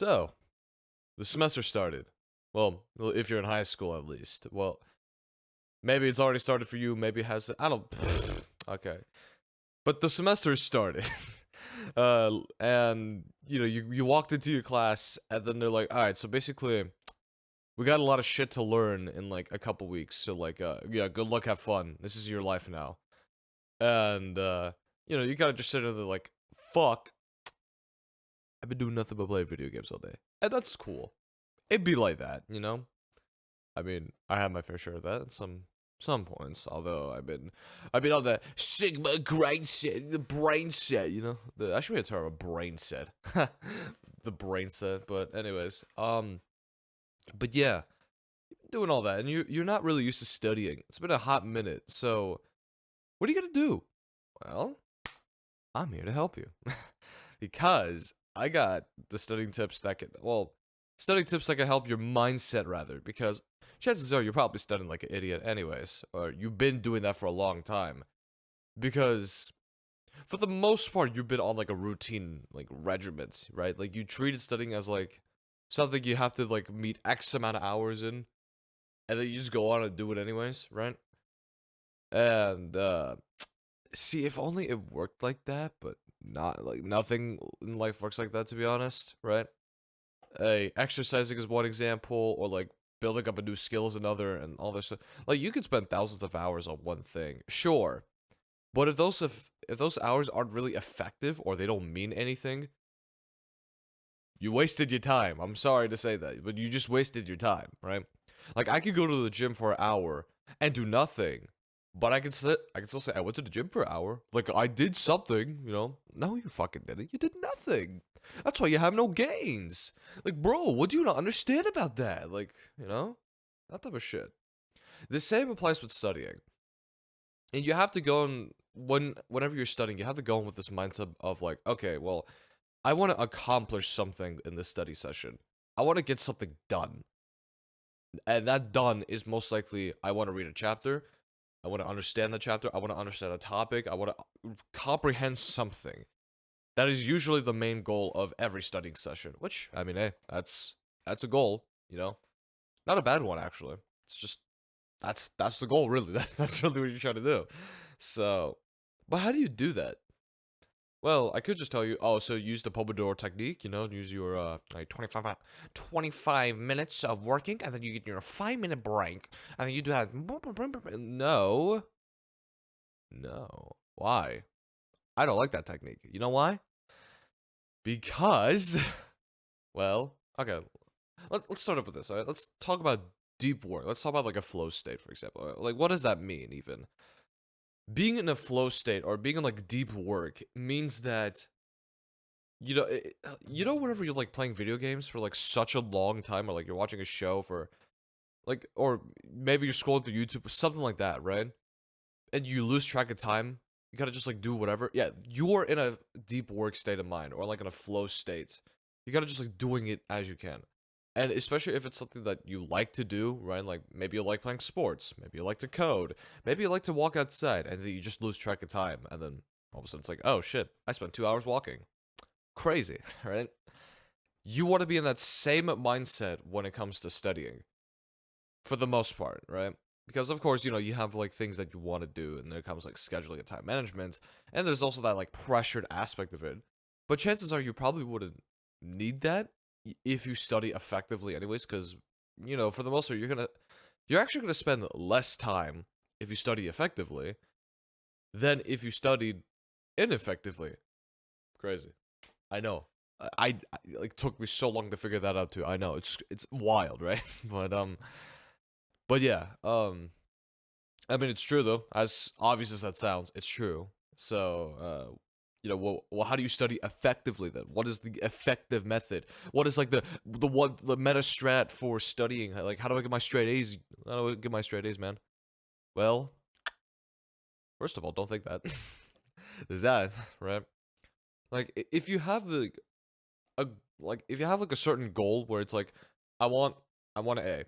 So, the semester started. Well, if you're in high school at least. Well, maybe it's already started for you, maybe it hasn't. I don't. Okay. But the semester started. And you walked into your class, and then they're like, all right, so basically, we got a lot of shit to learn in like a couple weeks. So, like, yeah, good luck, have fun. This is your life now. And, you gotta just sit there like, fuck, I've been doing nothing but play video games all day. And that's cool. It'd be like that, you know? I mean, I had my fair share of that at some points. Although I've been on the Sigma grind set, the brain set, I should be a term, a brain set. The brain set. But anyways, but yeah, doing all that, and you're not really used to studying. It's been a hot minute, so what are you gonna do? Well, I'm here to help you. Because I got the studying tips that can help your mindset rather, because chances are you're probably studying like an idiot anyways, or you've been doing that for a long time. Because for the most part, you've been on like a routine, like regiment, right? Like you treated studying as like something you have to like meet X amount of hours in, and then you just go on and do it anyways, right? And see, if only it worked like that, but not like nothing in life works like that, to be honest, right? Exercising is one example, or like building up a new skill is another, and all this stuff. Like you could spend thousands of hours on one thing, sure, but if those hours aren't really effective or they don't mean anything, you wasted your time. I'm sorry to say that, but you just wasted your time, right? Like I could go to the gym for an hour and do nothing, but I can still say I went to the gym for an hour. Like I did something, you know? No, you fucking didn't. You did nothing. That's why you have no gains. Like, bro, what do you not understand about that? Like, that type of shit. The same applies with studying. And you have to go in whenever you're studying, you have to go in with this mindset of like, okay, well, I want to accomplish something in this study session. I want to get something done. And that done is most likely I want to read a chapter. I want to understand the chapter. I want to understand a topic. I want to comprehend something. That is usually the main goal of every studying session, which, I mean, hey, that's a goal, Not a bad one, actually. It's just that's the goal, really. That's really what you're trying to do. So, but how do you do that? Well, I could just tell you, oh, so use the Pomodoro technique, use your like 25 minutes of working, and then you get your 5-minute break, and then you do that. No. No. Why? I don't like that technique. You know why? Because, well, okay, let's start up with this, all right? Let's talk about deep work. Let's talk about like a flow state, for example. Like, what does that mean, even? Being in a flow state or being in like deep work means that whenever you're like playing video games for like such a long time, or like you're watching a show for like, or maybe you're scrolling through YouTube, something like that, right? And you lose track of time. You gotta just like do whatever. Yeah, you're in a deep work state of mind, or like in a flow state. You gotta just like doing it as you can. And especially if it's something that you like to do, right? Like maybe you like playing sports, maybe you like to code, maybe you like to walk outside, and then you just lose track of time, and then all of a sudden it's like, oh shit, I spent 2 hours walking. Crazy, right? You want to be in that same mindset when it comes to studying, for the most part, right? Because of course, you have like things that you want to do, and there comes like scheduling and time management, and there's also that like pressured aspect of it. But chances are you probably wouldn't need that if you study effectively, anyways. Because for the most part, you're actually gonna spend less time if you study effectively than if you studied ineffectively. Crazy. I know. Like took me so long to figure that out too. I know it's wild, right? But yeah, I mean it's true though. As obvious as that sounds, it's true. So, well, how do you study effectively then? What is the effective method? What is like the meta strat for studying? Like, how do I get my straight A's? How do I get my straight A's, man? Well, first of all, don't think that. There's that, right? Like, if you have a if you have like a certain goal where it's like, I want an A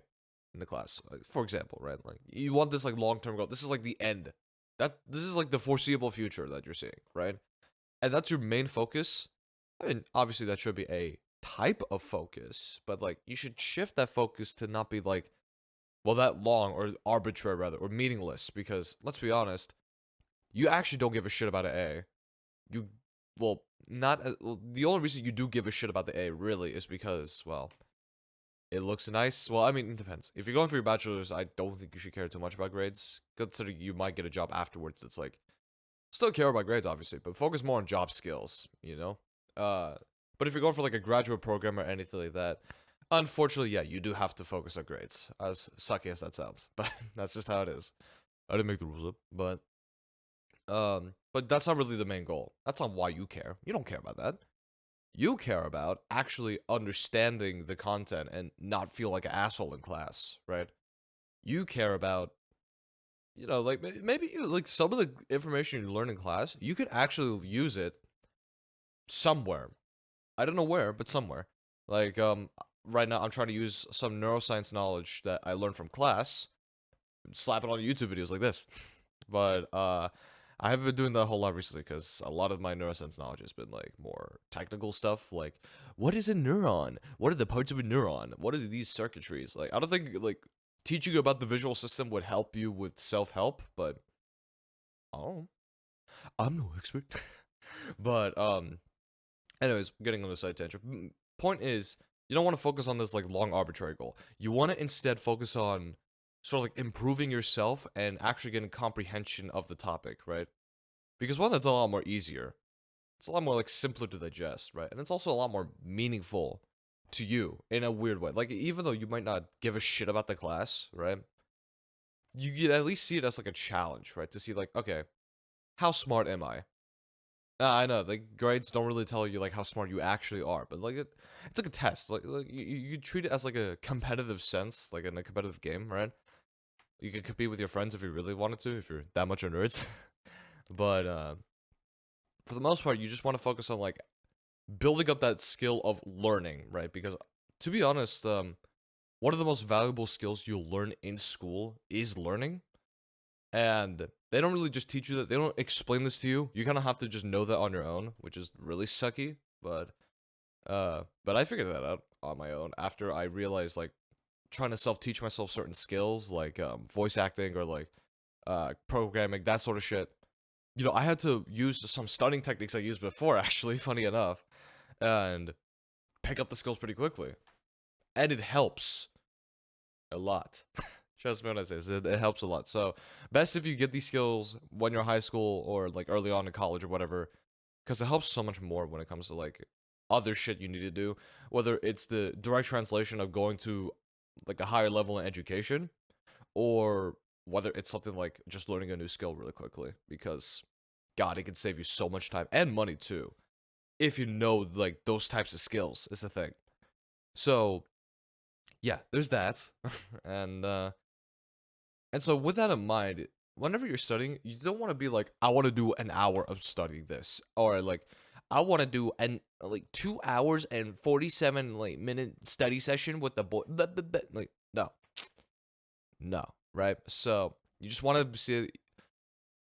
in the class, like, for example, right? Like you want this like long-term goal. This is like the end. This is like the foreseeable future that you're seeing, right? And that's your main focus. I mean, obviously that should be A type of focus, but like you should shift that focus to not be like, well, that long or arbitrary rather or meaningless, because let's be honest, you actually don't give a shit about an A. You, well, not well, the only reason you do give a shit about the A really is because, well, it looks nice. Well, I mean, it depends. If you're going for your bachelor's, I don't think you should care too much about grades, considering you might get a job afterwards. It's like, still care about grades, obviously, but focus more on job skills, you know? But if you're going for like a graduate program or anything like that, unfortunately, yeah, you do have to focus on grades, as sucky as that sounds. But that's just how it is. I didn't make the rules up, but that's not really the main goal. That's not why you care. You don't care about that. You care about actually understanding the content and not feel like an asshole in class, right? You care about, like maybe like some of the information you learn in class, you could actually use it somewhere. I don't know where, but somewhere. Like right now I'm trying to use some neuroscience knowledge that I learned from class, slap it on YouTube videos like this. But I haven't been doing that a whole lot recently because a lot of my neuroscience knowledge has been like more technical stuff, like what is a neuron? What are the parts of a neuron? What are these circuitries? Like I don't think like teaching you about the visual system would help you with self-help, but oh, I'm no expert. But anyways, getting on the side tangent. Point is, you don't want to focus on this like long arbitrary goal. You want to instead focus on sort of like improving yourself and actually getting comprehension of the topic, right? Because one, that's a lot more easier. It's a lot more like simpler to digest, right? And it's also a lot more meaningful to you in a weird way. Like even though you might not give a shit about the class, right? You could at least see it as like a challenge, right? To see like, okay, how smart am I? I know, like grades don't really tell you like how smart you actually are, but like it's like a test. Like you treat it as like a competitive sense, like in a competitive game, right? You could compete with your friends if you really wanted to, if you're that much of nerds. But for the most part, you just want to focus on like building up that skill of learning, right? Because to be honest, one of the most valuable skills you'll learn in school is learning. And they don't really just teach you that. They don't explain this to you. You kind of have to just know that on your own, which is really sucky. But I figured that out on my own after I realized like trying to self-teach myself certain skills like voice acting or like programming, that sort of shit. I had to use some studying techniques I used before, actually, funny enough, and pick up the skills pretty quickly. And it helps a lot. Trust me when I say this, it helps a lot. So, best if you get these skills when you're high school or like early on in college or whatever, because it helps so much more when it comes to like other shit you need to do. Whether it's the direct translation of going to like a higher level in education, or whether it's something like just learning a new skill really quickly. Because, God, it can save you so much time and money too, if you know like those types of skills. Is the thing. So, yeah, there's that, and so with that in mind, whenever you're studying, you don't want to be like, I want to do an hour of studying this, or like, I want to do an like 2 hours and 47 like minute study session with the boy. Like, no, no, right? So you just want to see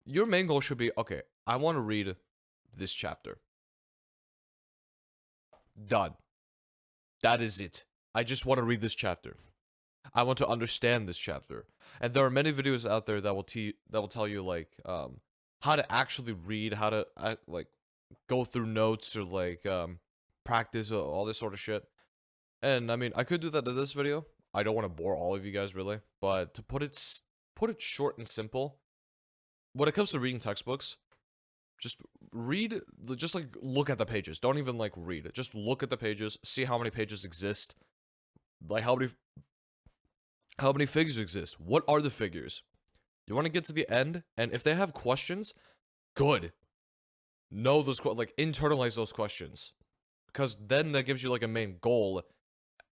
your main goal should be, okay, I want to read this chapter. Done. That is it. I just want to read this chapter. I want to understand this chapter. And there are many videos out there that will tell you like how to actually read, how to like go through notes or like practice or all this sort of shit. And I mean, I could do that in this video. I don't want to bore all of you guys really, but to put it short and simple, when it comes to reading textbooks, just read, just like look at the pages. Don't even like read it. Just look at the pages, see how many pages exist, like how many figures exist? What are the figures? You want to get to the end, and if they have questions, good. Know those, like, internalize those questions. Because then that gives you, like, a main goal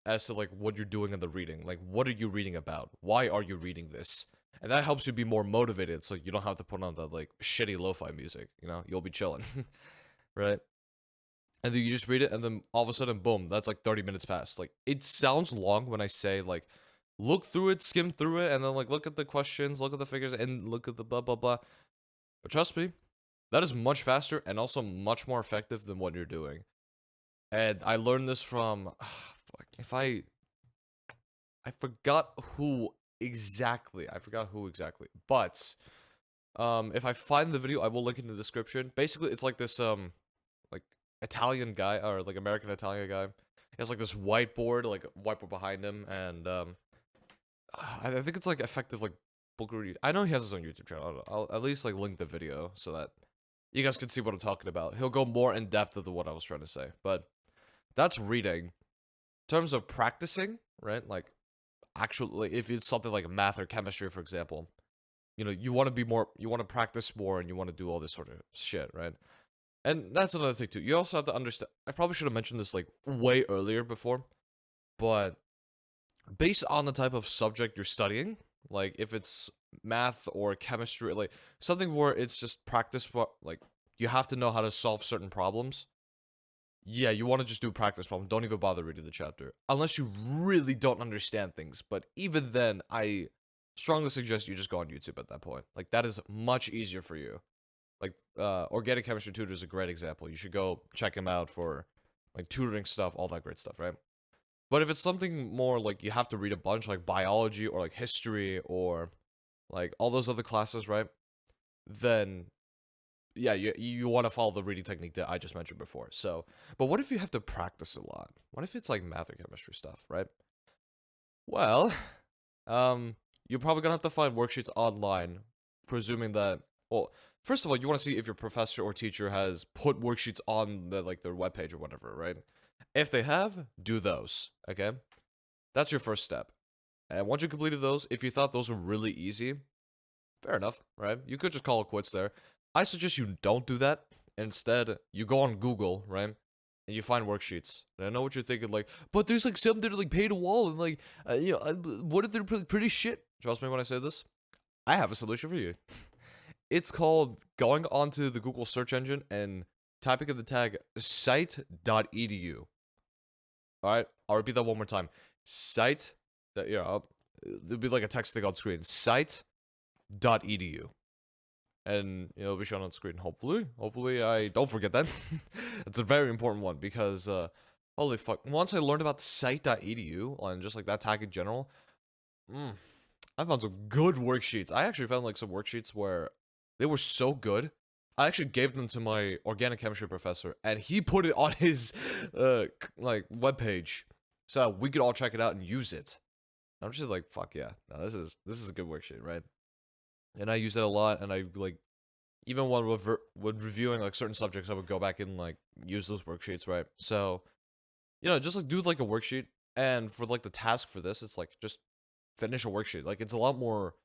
as to, like, what you're doing in the reading. Like, what are you reading about? Why are you reading this? And that helps you be more motivated, so you don't have to put on the, like, shitty lo-fi music, You'll be chilling, right? And then you just read it, and then all of a sudden, boom, that's, like, 30 minutes past. Like, it sounds long when I say, like, look through it, skim through it, and then like look at the questions, look at the figures, and look at the blah blah blah. But trust me, that is much faster and also much more effective than what you're doing. And I learned this from, fuck, if I forgot who exactly. I forgot who exactly. But if I find the video, I will link it in the description. Basically, it's like this like Italian guy or like American Italian guy. He has like this whiteboard, like whiteboard behind him, and I think it's like effective like book reading. I know he has his own YouTube channel. I'll at least like link the video so that you guys can see what I'm talking about. He'll go more in depth of what I was trying to say, but that's reading. In terms of practicing, right? Like actually, if it's something like math or chemistry, for example, you know, you want to be more, you want to practice more, and you want to do all this sort of shit, right? And that's another thing too. You also have to understand. I probably should have mentioned this like way earlier before, but based on the type of subject you're studying, like if it's math or chemistry, like something where it's just practice, like you have to know how to solve certain problems. Yeah, you want to just do practice problem. Don't even bother reading the chapter unless you really don't understand things. But even then, I strongly suggest you just go on YouTube at that point. Like that is much easier for you. Like Organic Chemistry Tutor is a great example. You should go check him out for like tutoring stuff, all that great stuff, right? But if it's something more like you have to read a bunch, like biology or like history or like all those other classes, right? Then yeah, you want to follow the reading technique that I just mentioned before. So, but what if you have to practice a lot? What if it's like math or chemistry stuff, right? Well, you're probably gonna have to find worksheets online, presuming that. Well, first of all, you want to see if your professor or teacher has put worksheets on the like their webpage or whatever, right? If they have, do those. Okay, that's your first step. And once you completed those, if you thought those were really easy, fair enough, right? You could just call it quits there. I suggest you don't do that. Instead, you go on Google, right? And you find worksheets. And I know what you're thinking, like, but there's like some that are like pay to wall and like, what if they're pretty shit? Trust me when I say this. I have a solution for you. It's called going onto the Google search engine and typing in the tag site.edu. All right, I'll repeat that one more time. Site. That there'll be like a text thing on screen. Site.edu. And it'll be shown on screen. Hopefully I don't forget that. It's a very important one because holy fuck, once I learned about site.edu and just like that tag in general, I found some good worksheets. I actually found like some worksheets where they were so good. I actually gave them to my organic chemistry professor and he put it on his like webpage so that we could all check it out and use it. I'm just like, fuck yeah. No, this is a good worksheet, right? And I use it a lot, and I like even when reviewing like certain subjects, I would go back and like use those worksheets, right? So just like do like a worksheet, and for like the task for this, it's like just finish a worksheet. Like it's a lot more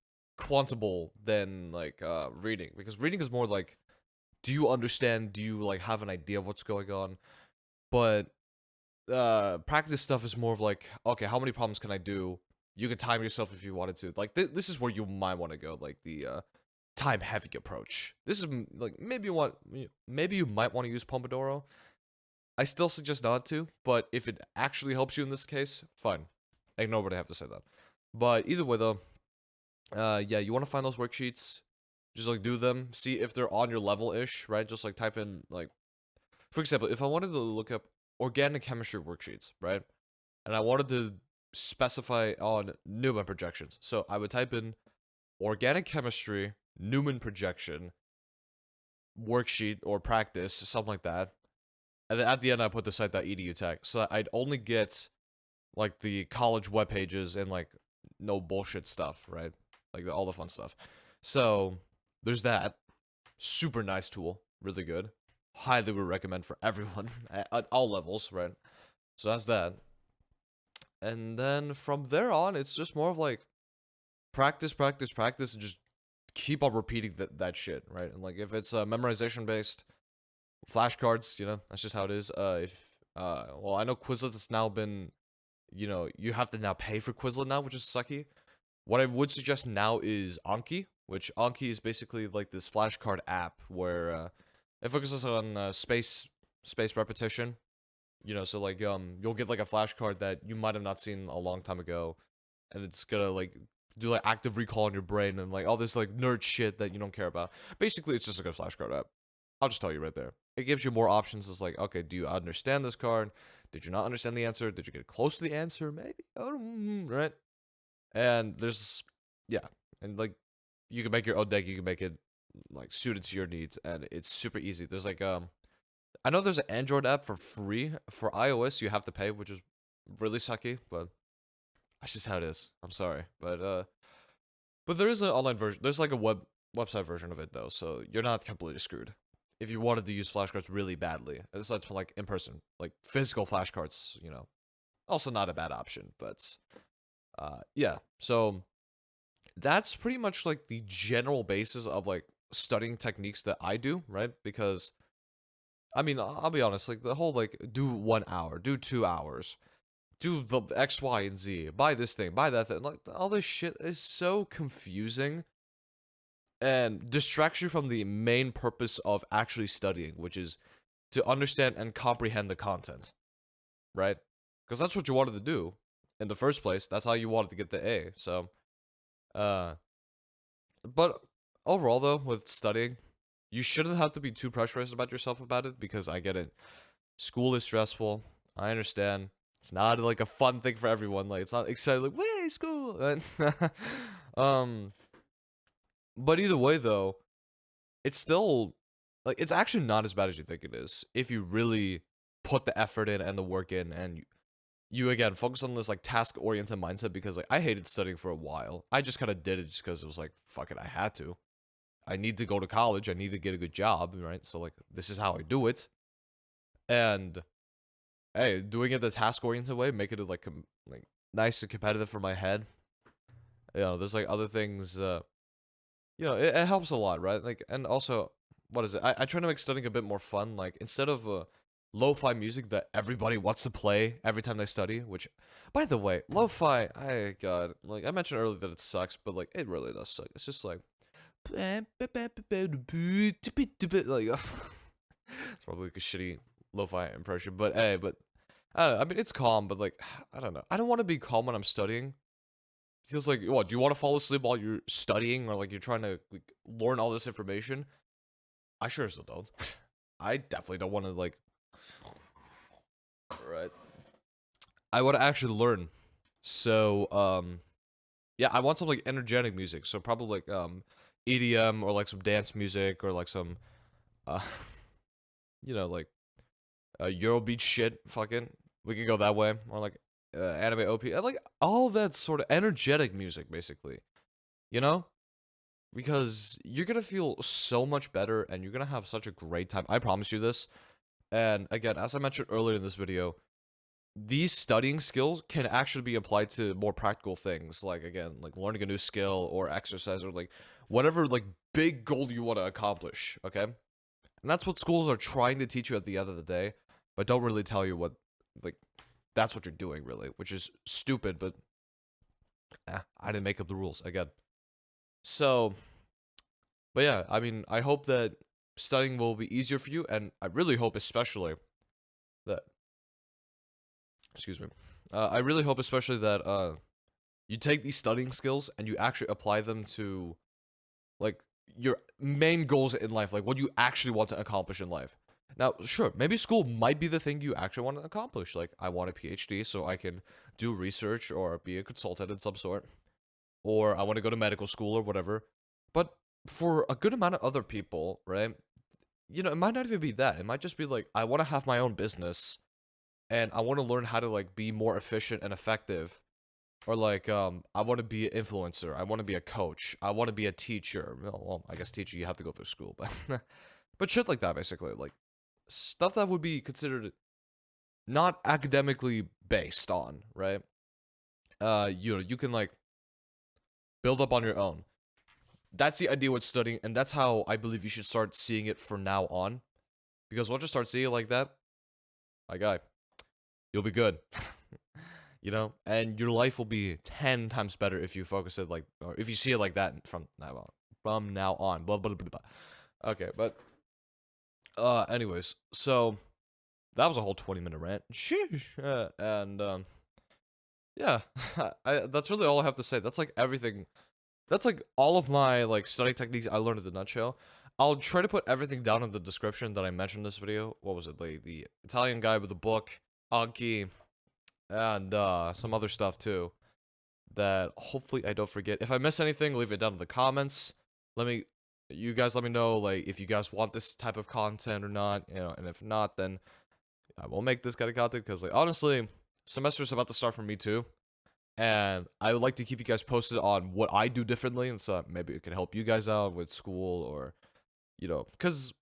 quantable than like reading, because reading is more like, do you understand? Do you like have an idea of what's going on? But practice stuff is more of like, okay, how many problems can I do? You can time yourself if you wanted to. Like this is where you might want to go, like the time heavy approach. This is like maybe you might want to use Pomodoro. I still suggest not to, but if it actually helps you in this case, fine. Ignore what I have to say that. But either way though, yeah, you want to find those worksheets, just like do them, see if they're on your level ish, right? Just like type in like, for example, if I wanted to look up organic chemistry worksheets, right? And I wanted to specify on Newman projections. So I would type in organic chemistry, Newman projection, worksheet or practice, something like that. And then at the end, I put the site.edu tag. So that I'd only get like the college web pages and like no bullshit stuff, right? Like all the fun stuff. So there's that. Super nice tool. Really good. Highly would recommend for everyone at all levels, right? So that's that. And then from there on, it's just more of like practice, practice, practice, and just keep on repeating that shit, right? And like if it's memorization based, flashcards, that's just how it is. Well, I know Quizlet has now been, you have to now pay for Quizlet now, which is sucky. What I would suggest now is Anki, which Anki is basically like this flashcard app where it focuses on space repetition. So like you'll get like a flashcard that you might have not seen a long time ago, and it's gonna like do like active recall in your brain and like all this like nerd shit that you don't care about. Basically, it's just like a flashcard app. I'll just tell you right there. it gives you more options. It's like, okay, do you understand this card? Did you not understand the answer? Did you get close to the answer? Maybe. Oh, right. And there's, yeah, and like you can make your own deck. You can make it like suited to your needs, and it's super easy. There's like I know there's an Android app for free. For iOS, you have to pay, which is really sucky, but that's just how it is. I'm sorry, but there is an online version. There's like a website version of it though, so you're not completely screwed. If you wanted to use flashcards really badly, aside from like in person, like physical flashcards, also not a bad option. But yeah. So that's pretty much like the general basis of like studying techniques that I do, right? Because I mean, I'll be honest, like the whole like do 1 hour, do 2 hours, do the X, Y, and Z, buy this thing, buy that thing, like all this shit is so confusing and distracts you from the main purpose of actually studying, which is to understand and comprehend the content, right? Because that's what you wanted to do in the first place. That's how you wanted to get the A. So, uh, but overall though, with studying, you shouldn't have to be too pressurized about yourself about it because I get it. School is stressful. I understand. It's not like a fun thing for everyone. Like it's not exciting. Like, way school. um, but either way though, it's still like it's actually not as bad as you think it is if you really put the effort in and the work in and you again focus on this like task oriented mindset because like I hated studying for a while. I just kind of did it just because it was like fuck it, I had to. I need to go to college. I need to get a good job, right? So like this is how I do it. And hey, doing it the task oriented way, making it like nice and competitive for my head. There's like other things. It helps a lot, right? Like, and also, what is it? I try to make studying a bit more fun. Like instead of lo-fi music that everybody wants to play every time they study. Which, by the way, lo-fi. God, like I mentioned earlier that it sucks, but like it really does suck. It's just like like it's probably like a shitty lo-fi impression, but hey, but I don't know. I mean, it's calm, but like I don't know. I don't want to be calm when I'm studying. It feels like what? Do you want to fall asleep while you're studying, or like you're trying to like learn all this information? I sure still don't. I definitely don't want to like. Right. I want to actually learn. So yeah, I want some like energetic music. So probably like EDM or like some dance music or like some uh like Eurobeat shit. Fucking, we could go that way, or like anime OP. I like all that sort of energetic music, basically. You know, because you're gonna feel so much better, and you're gonna have such a great time. I promise you this. And again, as I mentioned earlier in this video, these studying skills can actually be applied to more practical things, like again, like learning a new skill or exercise or like whatever like big goal you want to accomplish. Okay. And that's what schools are trying to teach you at the end of the day, but don't really tell you what, like, that's what you're doing, really, which is stupid, but I didn't make up the rules again. So, but yeah, I mean, I hope that studying will be easier for you, and I really hope, especially, that, excuse me, I really hope, especially, that, you take these studying skills and you actually apply them to, like, your main goals in life, like what you actually want to accomplish in life. Now, sure, maybe school might be the thing you actually want to accomplish. Like, I want a PhD so I can do research or be a consultant in some sort, or I want to go to medical school or whatever. But for a good amount of other people, right? It might not even be that. It might just be like, I want to have my own business and I want to learn how to like be more efficient and effective. Or like, I want to be an influencer. I want to be a coach. I want to be a teacher. Well, I guess teacher you have to go through school, but but shit like that basically, like stuff that would be considered not academically based on, right? You can like build up on your own. That's the idea with studying, and that's how I believe you should start seeing it from now on. Because once you start seeing it like that, my guy, you'll be good. And your life will be 10 times better if you focus it like, or if you see it like that from now on. From now on. Blah, blah, blah, blah. Okay, but, anyways, so, that was a whole 20-minute rant. Sheesh. Yeah, that's really all I have to say. That's like everything. That's like all of my like study techniques I learned in the nutshell. I'll try to put everything down in the description that I mentioned in this video. What was it? Like the Italian guy with the book, Anki, and some other stuff too. That hopefully I don't forget. If I miss anything, leave it down in the comments. You guys let me know, like, if you guys want this type of content or not, and if not, then I will make this kind of content, because, like, honestly, semester's about to start for me too, and I would like to keep you guys posted on what I do differently, and so maybe it can help you guys out with school, or, because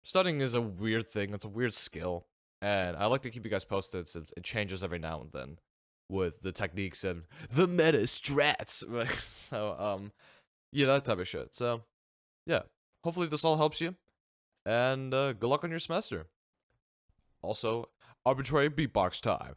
studying is a weird thing, it's a weird skill, and I like to keep you guys posted since it changes every now and then with the techniques and the meta strats. So, yeah, that type of shit. So, yeah, hopefully this all helps you, and good luck on your semester. Also, arbitrary beatbox time.